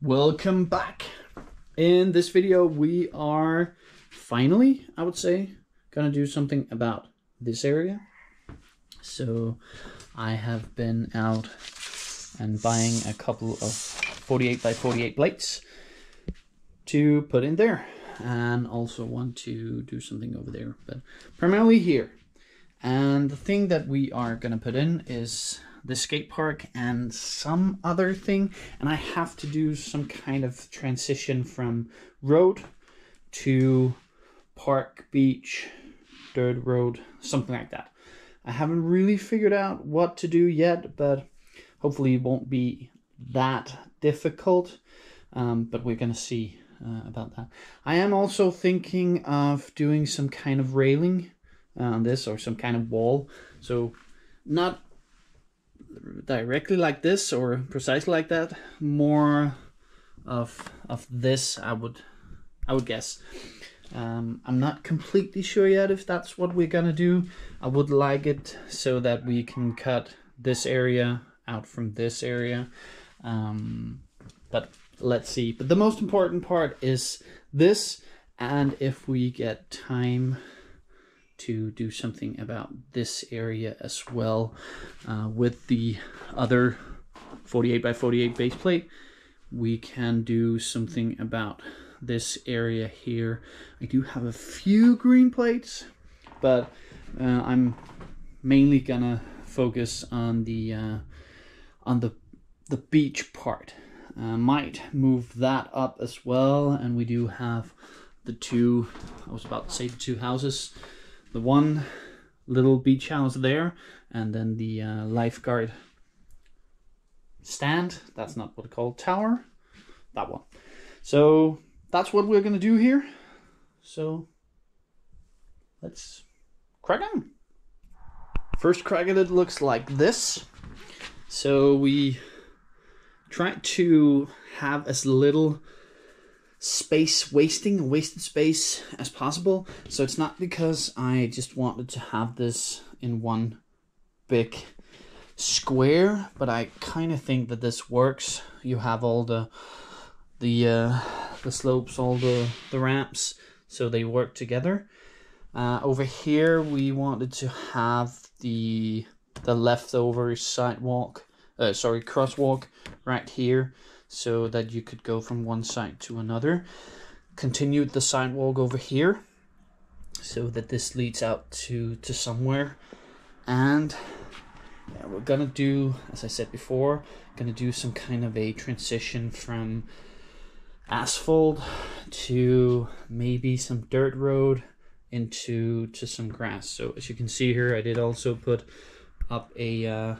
Welcome back. In this video we are finally, I would say, gonna do something about this area. So I have been out and buying a couple of 48 by 48 plates to put in there, and also want to do something over there, but primarily here. And the thing that we are gonna put in is the skate park and some other thing, and I have to do some kind of transition from road to park, beach, dirt road, something like that. I haven't really figured out what to do yet, but hopefully it won't be that difficult, but we're gonna see about that. I am also thinking of doing some kind of railing on this, or some kind of wall, so not directly like this or precisely like that, more of this, I would guess. I'm not completely sure yet if that's what we're gonna do. I would like it so that we can cut this area out from this area, but let's see. But the most important part is this, and if we get time to do something about this area as well, with the other 48 by 48 base plate, we can do something about this area here. I do have a few green plates, but I'm mainly gonna focus on the beach part. Might move that up as well, and we do have the two, I was about to say the two houses, the one little beach house there, and then the lifeguard stand. That's not what it's called, tower, that one. So that's what we're gonna do here. So let's crack on. First crack at it looks like this. So we try to have as little wasted space as possible. So it's not because I just wanted to have this in one big square, but I kind of think that this works. You have all the slopes, all the ramps, so they work together. Over here we wanted to have the leftover crosswalk right here, so that you could go from one side to another. Continued the sidewalk over here, so that this leads out to somewhere. And yeah, we're gonna do, as I said before, gonna do some kind of a transition from asphalt to maybe some dirt road into some grass. So as you can see here, I did also put up the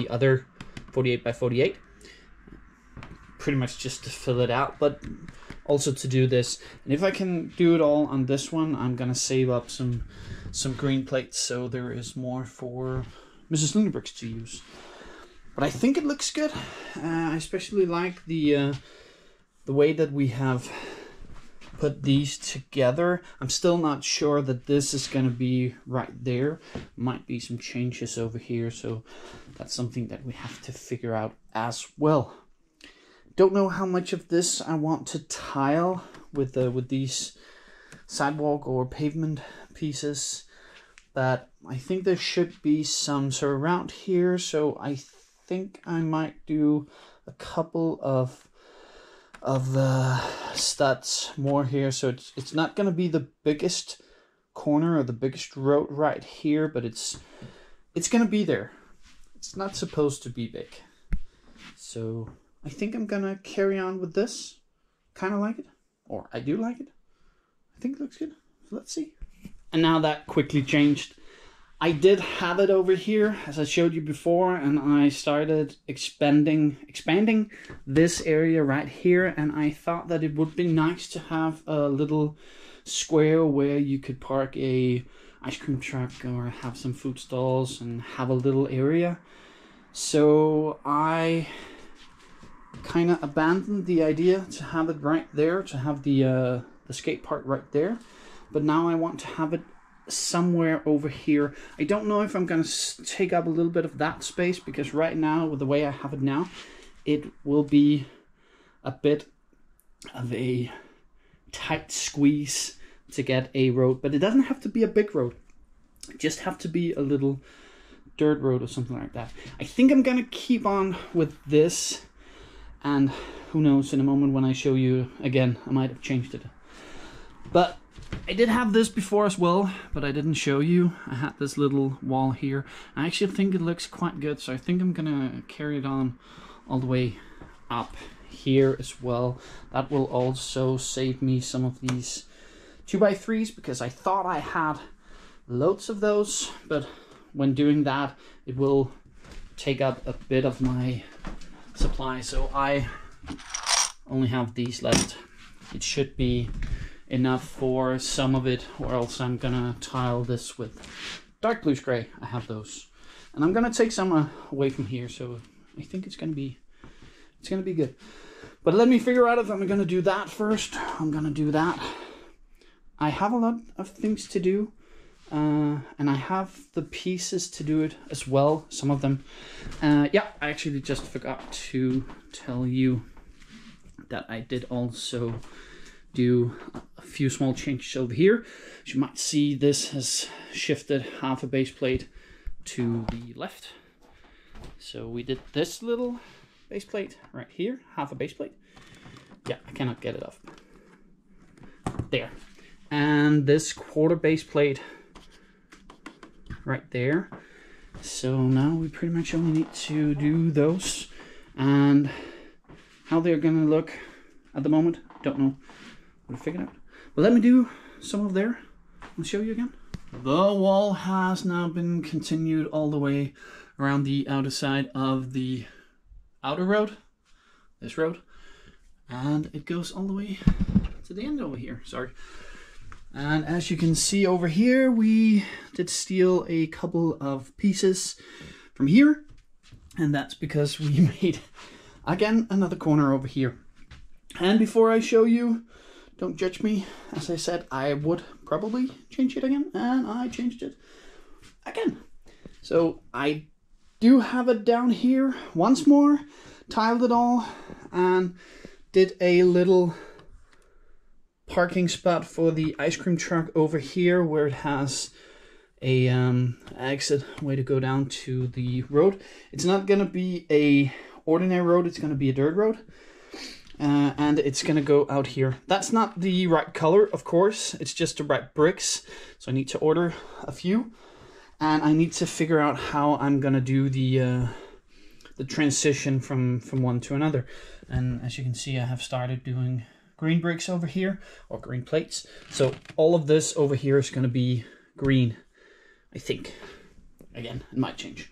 other 48 by 48, pretty much just to fill it out, but also to do this. And if I can do it all on this one, I'm gonna save up some green plates, so there is more for Mrs. Lundebricks to use. But I think it looks good. I especially like the way that we have put these together. I'm still not sure that this is gonna be right there. Might be some changes over here, so that's something that we have to figure out as well. Don't know how much of this I want to tile with these sidewalk or pavement pieces, but I think there should be some sort of around here, so I think I might do a couple of studs more here. So it's not gonna be the biggest corner or the biggest road right here, but it's gonna be there. It's not supposed to be big, so I think I'm gonna carry on with this. Kind of like it, or I do like it. I think it looks good, so let's see. And now that quickly changed. I did have it over here, as I showed you before, and I started expanding this area right here, and I thought that it would be nice to have a little square where you could park a ice cream truck or have some food stalls and have a little area. So I kind of abandoned the idea to have it right there, to have the skate park right there, but now I want to have it somewhere over here. I don't know if I'm gonna take up a little bit of that space, because right now, with the way I have it now, it will be a bit of a tight squeeze to get a road, but it doesn't have to be a big road. It just have to be a little dirt road or something like that. I think I'm gonna keep on with this, and who knows, in a moment when I show you again, I might have changed it. But I did have this before as well, but I didn't show you. I had this little wall here. I actually think it looks quite good, so I think I'm gonna carry it on all the way up here as well. That will also save me some of these 2x3s, because I thought I had loads of those, but when doing that it will take up a bit of my supply, so I only have these left. It should be enough for some of it, or else I'm gonna tile this with dark blues gray. I have those, and I'm gonna take some away from here, so I think it's gonna be good. But let me figure out if I'm gonna do that first. I'm gonna do that. I have a lot of things to do, and I have the pieces to do it as well, some of them. Yeah, I actually just forgot to tell you that I did also do a few small changes over here. As you might see, this has shifted half a base plate to the left. So we did this little base plate right here, half a base plate. Yeah, I cannot get it off. There. And this quarter base plate right there. So now we pretty much only need to do those, and how they're gonna look at the moment, don't know. We'll figure it out. But let me do some of there and show you again. The wall has now been continued all the way around the outer side of the outer road, this road, and it goes all the way to the end over here, sorry. And as you can see over here, we did steal a couple of pieces from here, and that's because we made, again, another corner over here. And before I show you, don't judge me, as I said, I would probably change it again, and I changed it again. So I do have it down here once more, tiled it all, and did a little parking spot for the ice cream truck over here, where it has a exit way to go down to the road. It's not gonna be a ordinary road, it's gonna be a dirt road, and it's gonna go out here. That's not the right color, of course, it's just the right bricks, so I need to order a few, and I need to figure out how I'm gonna do the transition from one to another. And as you can see, I have started doing green bricks over here, or green plates. So all of this over here is going to be green, I think. Again, it might change.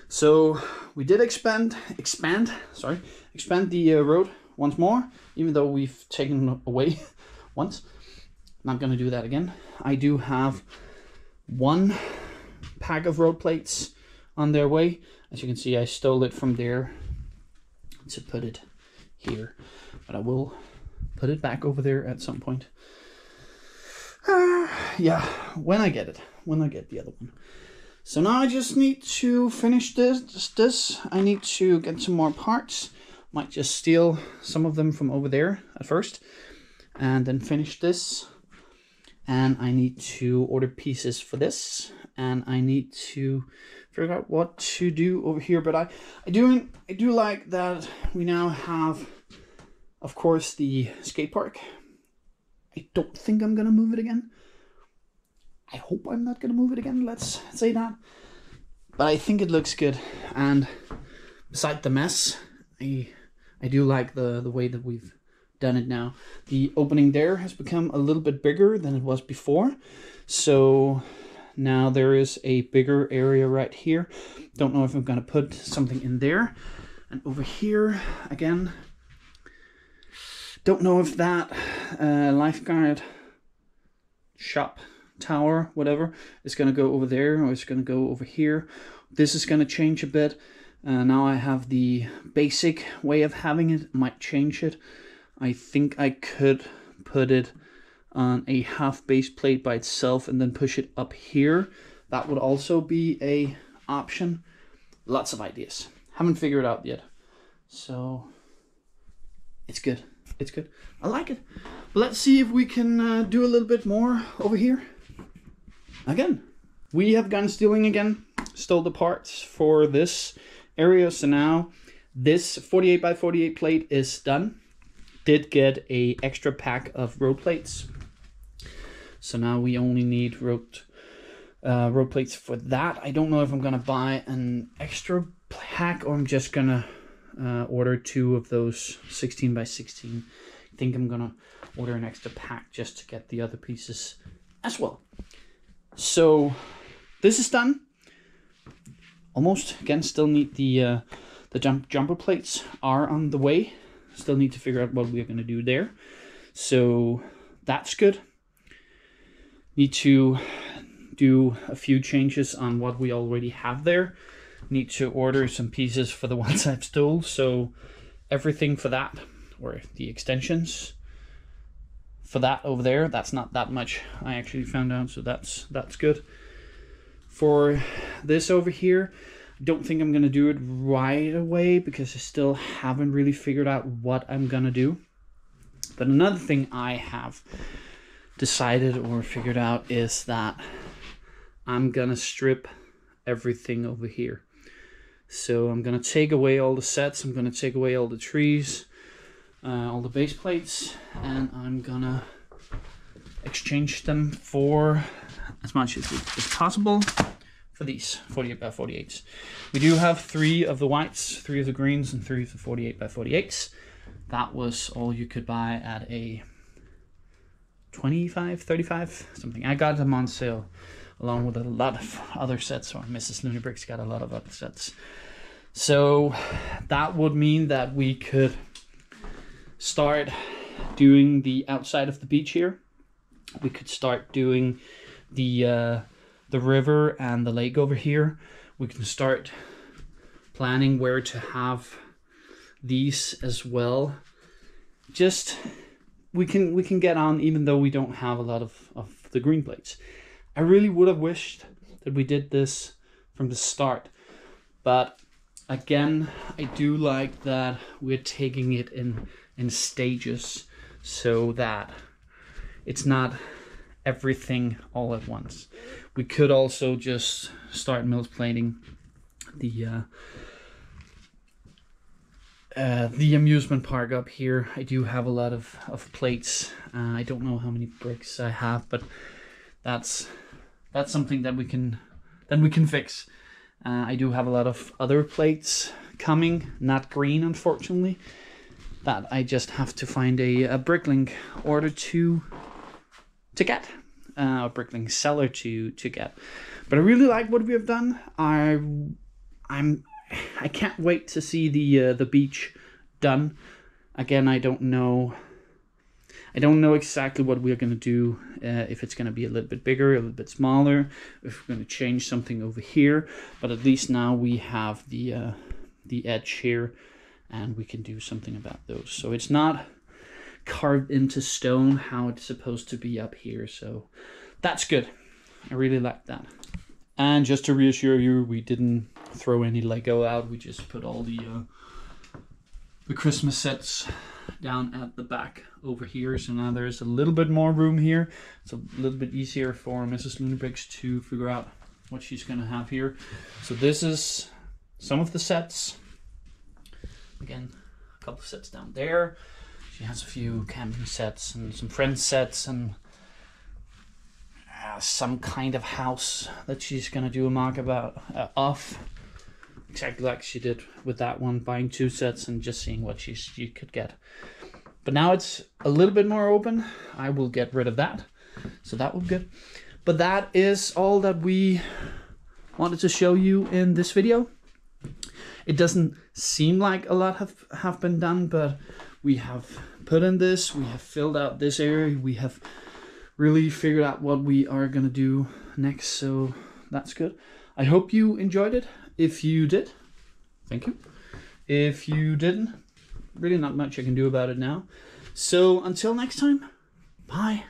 So we did expand the road once more, even though we've taken it away once. Not going to do that again. I do have one pack of road plates on their way. As you can see, I stole it from there to put it here, but I will put it back over there at some point. Yeah, when I get the other one. So now I just need to finish this. I need to get some more parts. Might just steal some of them from over there at first, and then finish this. And I need to order pieces for this, and I need to figure out what to do over here. But I do like that we now have, of course, the skate park. I don't think I'm gonna move it again. I hope I'm not gonna move it again, let's say that. But I think it looks good, and beside the mess, I do like the way that we've done it now. The opening there has become a little bit bigger than it was before, so now there is a bigger area right here. Don't know if I'm gonna put something in there. And over here again, don't know if that lifeguard shop tower, whatever, is gonna go over there or it's gonna go over here. This is gonna change a bit. Now I have the basic way of having it. Might change it. I think I could put it on a half base plate by itself and then push it up here. That would also be a option. Lots of ideas. Haven't figured it out yet. So It's good. It's good. I like it. But let's see if we can do a little bit more over here. Again, we have gone stealing again. Stole the parts for this area. So now this 48 by 48 plate is done. Did get a extra pack of road plates. So now we only need road plates for that. I don't know if I'm gonna buy an extra pack or I'm just gonna order 2 of those 16 by 16. I think I'm gonna order an extra pack just to get the other pieces as well. So this is done. Almost. Again, still need the jumper plates are on the way. Still need to figure out what we're gonna do there. So that's good. Need to do a few changes on what we already have there. Need to order some pieces for the ones I've stole. So everything for that, or the extensions for that over there, that's not that much I actually found out, so that's good. For this over here, I don't think I'm gonna do it right away because I still haven't really figured out what I'm gonna do. But another thing I have decided or figured out is that I'm gonna strip everything over here. So I'm gonna take away all the sets, I'm gonna take away all the trees, all the base plates, and I'm gonna exchange them for as much as possible for these 48 by 48s. We do have 3 of the whites, 3 of the greens, and 3 of the 48 by 48s. That was all you could buy at a 25, 35, something. I got them on sale along with a lot of other sets, or Mrs. Looney Bricks got a lot of other sets. So that would mean that we could start doing the outside of the beach here. We could start doing the river and the lake over here. We can start planning where to have these as well. Just we can get on, even though we don't have a lot of the green plates. I really would have wished that we did this from the start, but again, I do like that we're taking it in stages so that it's not everything all at once. We could also just start mills plating the amusement park up here. I do have a lot of plates. I don't know how many bricks I have, but that's something that we can fix. I do have a lot of other plates coming, not green unfortunately, that I just have to find a Bricklink order to get, a Bricklink seller to get. But I really like what we have done. I can't wait to see the beach done. Again, I don't know exactly what we're going to do, if it's going to be a little bit bigger, a little bit smaller, if we're going to change something over here. But at least now we have the edge here, and we can do something about those. So it's not carved into stone how it's supposed to be up here. So that's good. I really like that. And just to reassure you, we didn't throw any Lego out. We just put all the Christmas sets down at the back over here. So now there's a little bit more room here. It's a little bit easier for Mrs. Looney Bricks to figure out what she's gonna have here. So this is some of the sets. Again, a couple of sets down there. She has a few camping sets and some friend sets and some kind of house that she's gonna do a mark about off. Exactly like she did with that one, buying 2 sets and just seeing what she could get. But now it's a little bit more open. I will get rid of that. So that will be good. But that is all that we wanted to show you in this video. It doesn't seem like a lot have been done, but we have put in this, we have filled out this area, we have really figured out what we are gonna do next, so that's good. I hope you enjoyed it. If you did, thank you. If you didn't, really not much I can do about it now. So until next time, bye.